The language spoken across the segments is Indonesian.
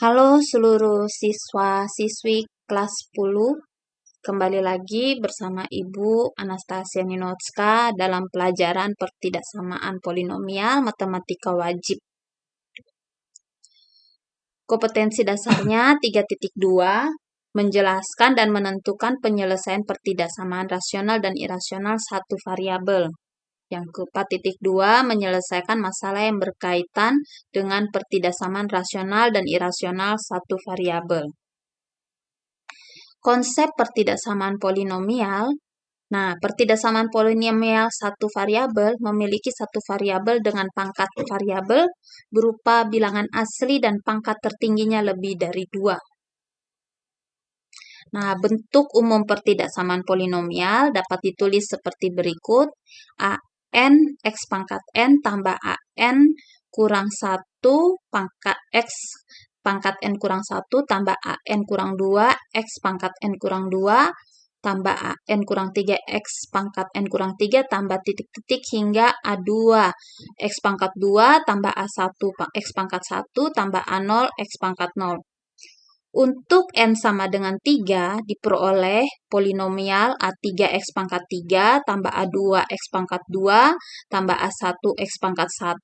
Halo seluruh siswa-siswi kelas 10, kembali lagi bersama Ibu Anastasia Ninotska dalam pelajaran pertidaksamaan polinomial matematika wajib. Kompetensi dasarnya 3.2, menjelaskan dan menentukan penyelesaian pertidaksamaan rasional dan irasional satu variabel. Yang ke-4.2, menyelesaikan masalah yang berkaitan dengan pertidaksamaan rasional dan irasional satu variabel. Konsep pertidaksamaan polinomial. Nah, pertidaksamaan polinomial satu variabel memiliki satu variabel dengan pangkat variabel berupa bilangan asli dan pangkat tertingginya lebih dari 2. Nah, bentuk umum pertidaksamaan polinomial dapat ditulis seperti berikut. An X pangkat N tambah An kurang 1 pangkat X pangkat N kurang 1 tambah An kurang 2 X pangkat N kurang 2 tambah N kurang 3 X pangkat N kurang 3 tambah titik-titik hingga A2 X pangkat 2 tambah A1 X pangkat 1 tambah A0 X pangkat 0. Untuk N sama dengan 3 diperoleh polinomial A3X pangkat 3 tambah A2 X pangkat 2 tambah A1 X pangkat 1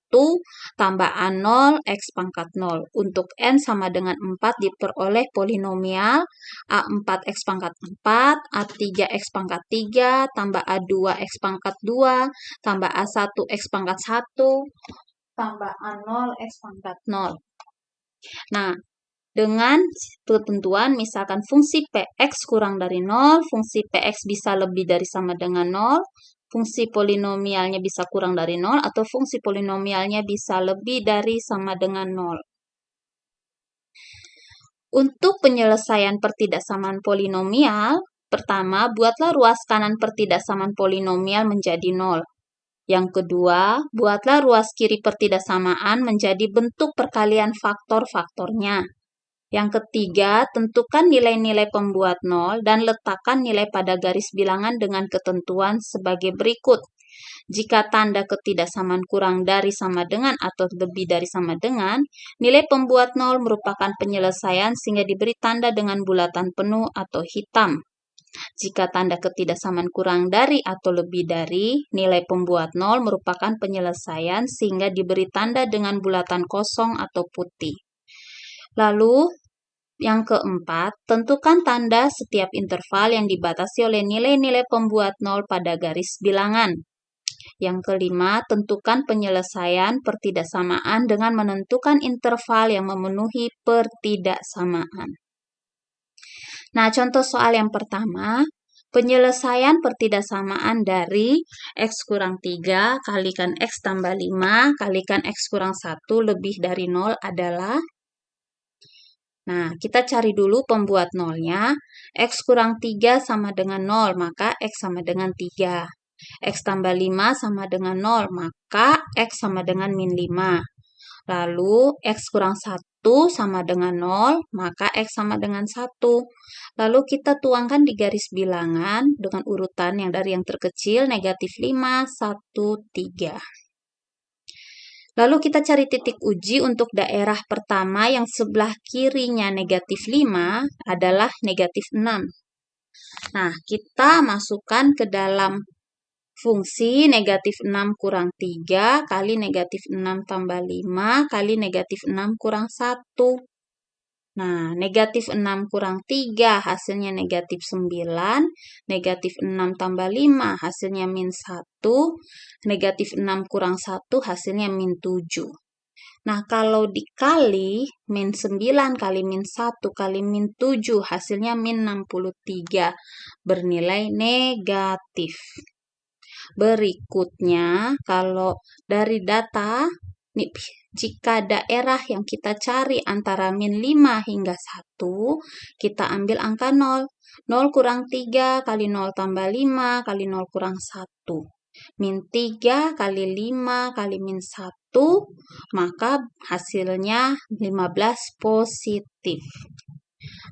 tambah A0 X pangkat 0. Untuk N sama dengan 4 diperoleh polinomial A4 X pangkat 4, A3 X pangkat 3 tambah A2 X pangkat 2 tambah A1 X pangkat 1 tambah A0 X pangkat 0. Nah, dengan ketentuan misalkan fungsi Px kurang dari 0, fungsi Px bisa lebih dari sama dengan 0, fungsi polinomialnya bisa kurang dari 0, atau fungsi polinomialnya bisa lebih dari sama dengan 0. Untuk penyelesaian pertidaksamaan polinomial, pertama, buatlah ruas kanan pertidaksamaan polinomial menjadi 0. Yang kedua, buatlah ruas kiri pertidaksamaan menjadi bentuk perkalian faktor-faktornya. Yang ketiga, tentukan nilai-nilai pembuat 0 dan letakkan nilai pada garis bilangan dengan ketentuan sebagai berikut. Jika tanda ketidaksamaan kurang dari sama dengan atau lebih dari sama dengan, nilai pembuat 0 merupakan penyelesaian sehingga diberi tanda dengan bulatan penuh atau hitam. Jika tanda ketidaksamaan kurang dari atau lebih dari, nilai pembuat 0 merupakan penyelesaian sehingga diberi tanda dengan bulatan kosong atau putih. Lalu, yang keempat, tentukan tanda setiap interval yang dibatasi oleh nilai-nilai pembuat 0 pada garis bilangan. Yang kelima, tentukan penyelesaian pertidaksamaan dengan menentukan interval yang memenuhi pertidaksamaan. Nah, contoh soal yang pertama, penyelesaian pertidaksamaan dari X kurang 3 kalikan X tambah 5 kalikan X kurang 1 lebih dari 0 adalah. Nah, kita cari dulu pembuat 0-nya. X kurang 3 sama dengan 0, maka X sama dengan 3. X tambah 5 sama dengan 0, maka X sama dengan min 5. Lalu, X kurang 1 sama dengan 0, maka X sama dengan 1. Lalu, kita tuangkan di garis bilangan dengan urutan yang dari yang terkecil, negatif 5, 1, 3. Lalu kita cari titik uji untuk daerah pertama yang sebelah kirinya negatif 5 adalah negatif 6. Nah, kita masukkan ke dalam fungsi negatif 6 kurang 3 kali negatif 6 tambah 5 kali negatif 6 kurang 1. Nah, negatif 6 kurang 3 hasilnya negatif 9, negatif 6 tambah 5 hasilnya min 1, negatif 6 kurang 1 hasilnya min 7. Nah, kalau dikali min 9 kali min 1 kali min 7 hasilnya min 63, bernilai negatif. Berikutnya, kalau dari data, jika daerah yang kita cari antara min 5 hingga 1, kita ambil angka 0. 0 kurang 3 kali 0 tambah 5 kali 0 kurang 1. Min 3 kali 5 kali min 1, maka hasilnya 15 positif.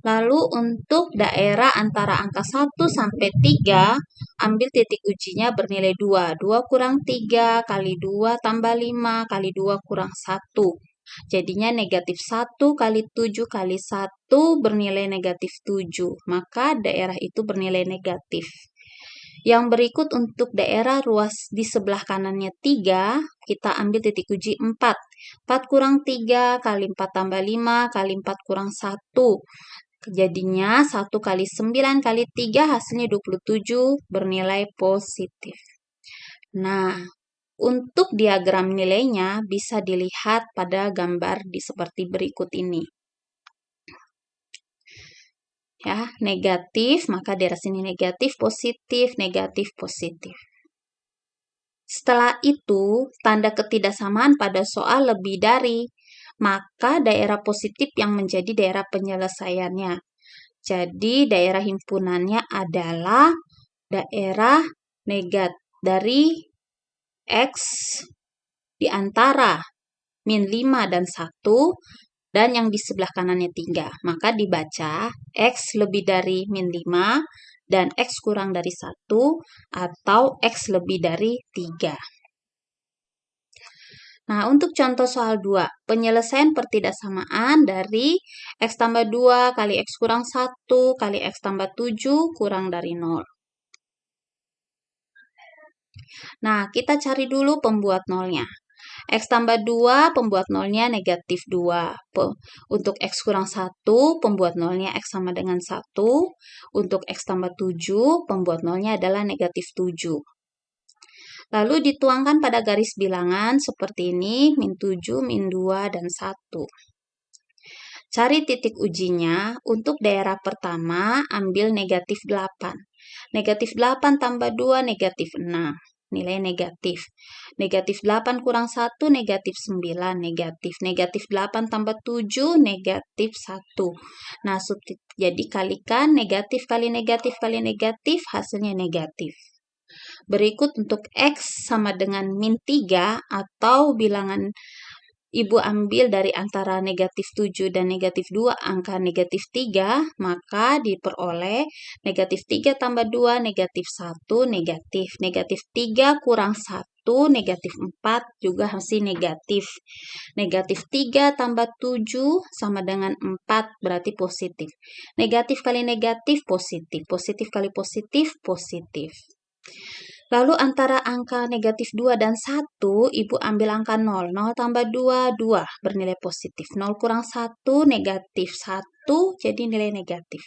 Lalu untuk daerah antara angka 1 sampai 3, ambil titik ujinya bernilai 2. 2 kurang 3 kali 2 tambah 5 kali 2 kurang 1. Jadinya negatif 1 kali 7 kali 1 bernilai negatif 7. Maka daerah itu bernilai negatif. Yang berikut untuk daerah ruas di sebelah kanannya 3, kita ambil titik uji 4. 4 kurang 3 kali 4 tambah 5 kali 4 kurang 1. Jadinya 1 kali 9 kali 3 hasilnya 27 bernilai positif. Nah, untuk diagram nilainya bisa dilihat pada gambar seperti berikut ini. Ya, negatif, maka dari sini negatif, positif, negatif, positif. Setelah itu, tanda ketidaksamaan pada soal lebih dari, maka daerah positif yang menjadi daerah penyelesaiannya. Jadi, daerah himpunannya adalah daerah negatif dari X di antara min 5 dan 1, dan yang di sebelah kanannya 3. Maka dibaca X lebih dari min 5 dan X kurang dari 1 atau X lebih dari 3. Nah, untuk contoh soal 2, penyelesaian pertidaksamaan dari X tambah 2 kali X kurang 1 kali X tambah 7 kurang dari 0. Nah, kita cari dulu pembuat nolnya. X tambah 2, pembuat nolnya negatif 2. Untuk X kurang 1, pembuat nolnya X sama dengan 1. Untuk X tambah 7, pembuat nolnya adalah negatif 7. Lalu dituangkan pada garis bilangan seperti ini, min 7, min 2, dan 1. Cari titik ujinya. Untuk daerah pertama, ambil negatif 8. Negatif 8 tambah 2, negatif 6. Nilai negatif. Negatif 8 kurang 1, negatif 9, negatif. Negatif 8 tambah 7, negatif 1. Nah, jadi kalikan negatif kali negatif kali negatif, hasilnya negatif. Berikut untuk X sama dengan min 3 atau bilangan Ibu ambil dari antara negatif 7 dan negatif 2 angka negatif 3, maka diperoleh negatif 3 tambah 2, negatif 1, negatif. Negatif 3 kurang 1, negatif 4 juga masih negatif. Negatif 3 tambah 7 sama dengan 4, berarti positif. Negatif kali negatif, positif. Positif kali positif, positif. Lalu antara angka negatif 2 dan 1, Ibu ambil angka 0. 0 tambah 2, 2 bernilai positif. 0 kurang 1, negatif 1, jadi nilai negatif.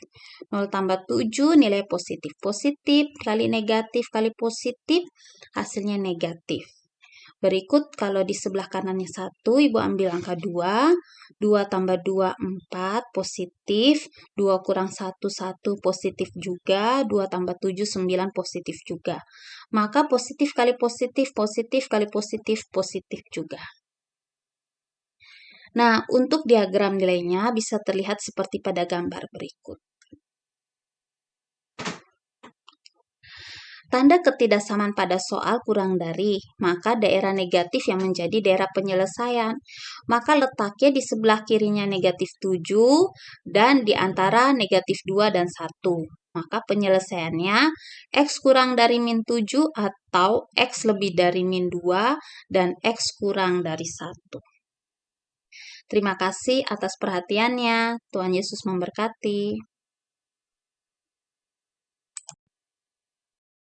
0 tambah 7, nilai positif. Positif kali negatif kali positif, hasilnya negatif. Berikut kalau di sebelah kanannya 1, Ibu ambil angka 2. 2 tambah 2, 4, positif. 2 kurang 1, 1, positif juga. 2 tambah 7, 9, positif juga. Maka positif kali positif, positif kali positif, positif juga. Nah, untuk diagram nilainya bisa terlihat seperti pada gambar berikut. Tanda ketidaksamaan pada soal kurang dari, maka daerah negatif yang menjadi daerah penyelesaian. Maka letaknya di sebelah kirinya negatif 7 dan di antara negatif 2 dan 1. Maka penyelesaiannya X kurang dari min 7 atau X lebih dari min 2 dan X kurang dari 1. Terima kasih atas perhatiannya. Tuhan Yesus memberkati.